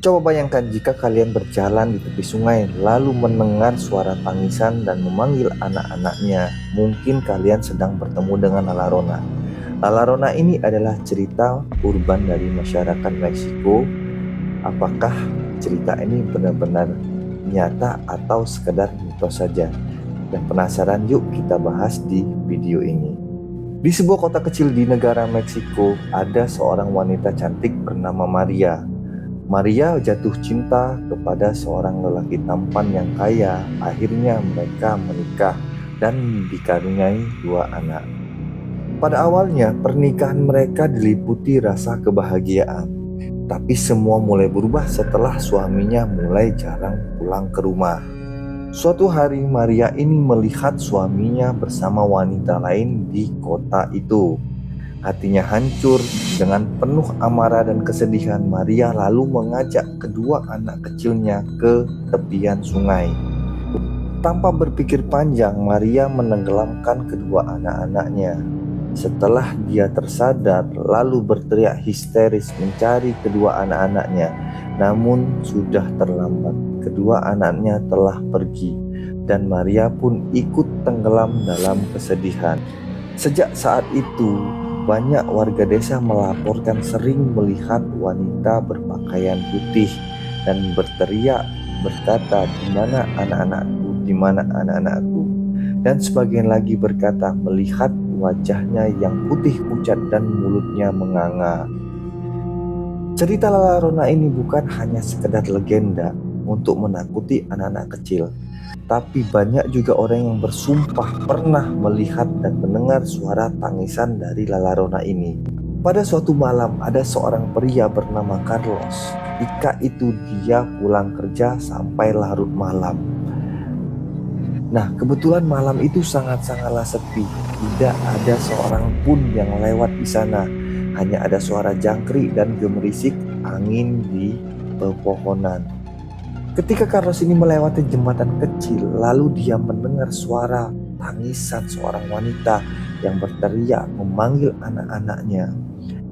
Coba bayangkan jika kalian berjalan di tepi sungai lalu mendengar suara tangisan dan memanggil anak-anaknya. Mungkin kalian sedang bertemu dengan Lala Rona. Lala Rona ini adalah cerita urban dari masyarakat Meksiko. Apakah cerita ini benar-benar nyata atau sekedar mitos saja? Dan penasaran, yuk kita bahas di video ini. Di sebuah kota kecil di negara Meksiko, ada seorang wanita cantik bernama Maria. Maria jatuh cinta kepada seorang lelaki tampan yang kaya. Akhirnya mereka menikah dan dikaruniai 2 anak. Pada awalnya pernikahan mereka diliputi rasa kebahagiaan, tapi semua mulai berubah setelah suaminya mulai jarang pulang ke rumah. Suatu hari Maria ini melihat suaminya bersama wanita lain di kota itu. Hatinya hancur. Dengan penuh amarah dan kesedihan, Maria lalu mengajak kedua anak kecilnya ke tepian sungai. Tanpa berpikir panjang, Maria menenggelamkan kedua anak-anaknya. Setelah dia tersadar, lalu berteriak histeris mencari kedua anak-anaknya. Namun sudah terlambat. Kedua anaknya telah pergi, dan Maria pun ikut tenggelam dalam kesedihan. Sejak saat itu, banyak warga desa melaporkan sering melihat wanita berpakaian putih dan berteriak berkata, "Di mana anak-anakku? Di mana anak-anakku?" Dan sebagian lagi berkata melihat wajahnya yang putih pucat dan mulutnya menganga. Cerita Lala Rona ini bukan hanya sekedar legenda untuk menakuti anak-anak kecil, tapi banyak juga orang yang bersumpah pernah melihat dan mendengar suara tangisan dari Lala Rona ini. Pada suatu malam ada seorang pria bernama Carlos. Ketika itu dia pulang kerja sampai larut malam. Nah, kebetulan malam itu sangatlah sepi. Tidak ada seorang pun yang lewat di sana. Hanya ada suara jangkrik dan gemerisik angin di pepohonan. Ketika Carlos ini melewati jembatan kecil, lalu dia mendengar suara tangisan seorang wanita yang berteriak memanggil anak-anaknya.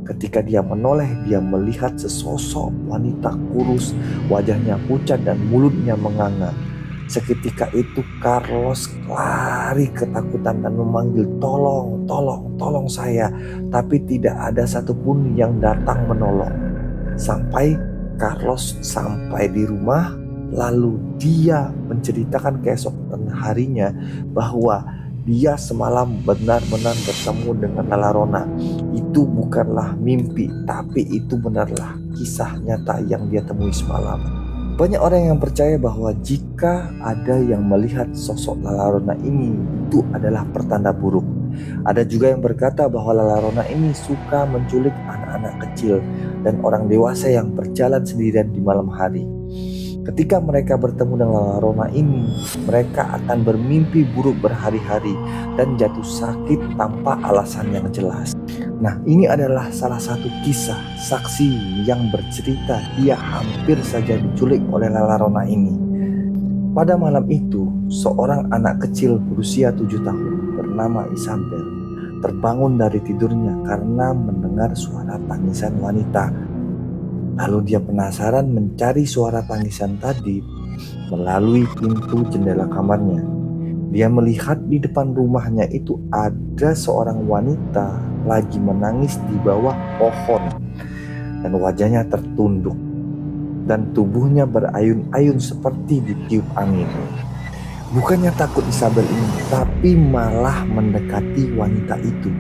Ketika dia menoleh, dia melihat sesosok wanita kurus, wajahnya pucat dan mulutnya menganga. Seketika itu Carlos lari ketakutan dan memanggil, "Tolong, tolong, tolong saya." Tapi tidak ada satupun yang datang menolong. Sampai Carlos sampai di rumah, lalu dia menceritakan keesokan harinya bahwa dia semalam benar-benar bertemu dengan Lala Rona. Itu bukanlah mimpi, tapi itu benarlah kisah nyata yang dia temui semalam. Banyak orang yang percaya bahwa jika ada yang melihat sosok Lala Rona ini, itu adalah pertanda buruk. Ada juga yang berkata bahwa Lala Rona ini suka menculik anak-anak kecil dan orang dewasa yang berjalan sendirian di malam hari. Ketika mereka bertemu dengan Lala Rona ini, mereka akan bermimpi buruk berhari-hari dan jatuh sakit tanpa alasan yang jelas. Nah, ini adalah salah satu kisah saksi yang bercerita dia hampir saja diculik oleh Lala Rona ini. Pada malam itu, seorang anak kecil berusia 7 tahun bernama Isabel terbangun dari tidurnya karena mendengar suara tangisan wanita. Lalu dia penasaran mencari suara tangisan tadi melalui pintu jendela kamarnya. Dia melihat di depan rumahnya itu ada seorang wanita lagi menangis di bawah pohon, dan wajahnya tertunduk dan tubuhnya berayun-ayun seperti ditiup angin. Bukannya takut Isabel ini, tapi malah mendekati wanita itu.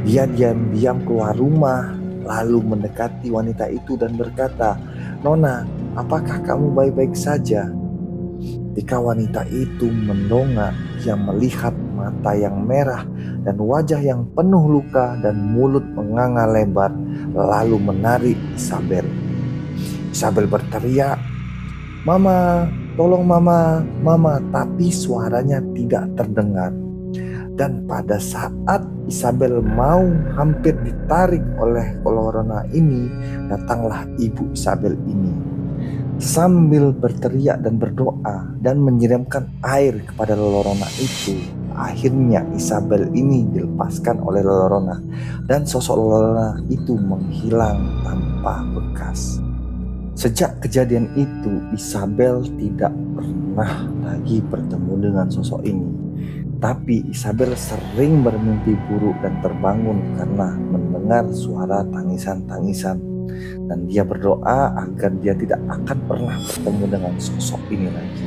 Dia diam-diam keluar rumah, lalu mendekati wanita itu dan berkata, "Nona, apakah kamu baik-baik saja?" Ketika wanita itu mendongak, dia melihat mata yang merah dan wajah yang penuh luka dan mulut menganga lebar, lalu menarik Isabel. Isabel berteriak, "Mama, tolong mama, mama," tapi suaranya tidak terdengar. Dan pada saat Isabel mau hampir ditarik oleh Lala Rona ini, datanglah ibu Isabel ini. Sambil berteriak dan berdoa dan menyiramkan air kepada Lala Rona itu, akhirnya Isabel ini dilepaskan oleh Lala Rona dan sosok Lala Rona itu menghilang tanpa bekas. Sejak kejadian itu, Isabel tidak pernah lagi bertemu dengan sosok ini. Tapi Isabel sering bermimpi buruk dan terbangun karena mendengar suara tangisan-tangisan. Dan dia berdoa agar dia tidak akan pernah bertemu dengan sosok ini lagi.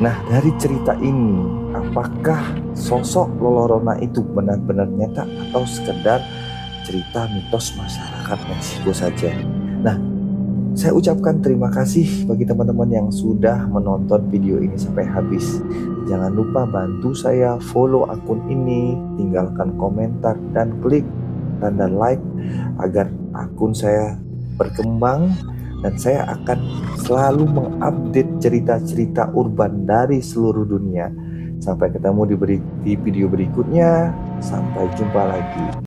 Nah, dari cerita ini, apakah sosok Lolorona itu benar-benar nyata atau sekedar cerita mitos masyarakat Meksiko saja? Nah, saya ucapkan terima kasih bagi teman-teman yang sudah menonton video ini sampai habis. Jangan lupa bantu saya follow akun ini, tinggalkan komentar, dan klik tanda like agar akun saya berkembang dan saya akan selalu mengupdate cerita-cerita urban dari seluruh dunia. Sampai ketemu di video berikutnya. Sampai jumpa lagi.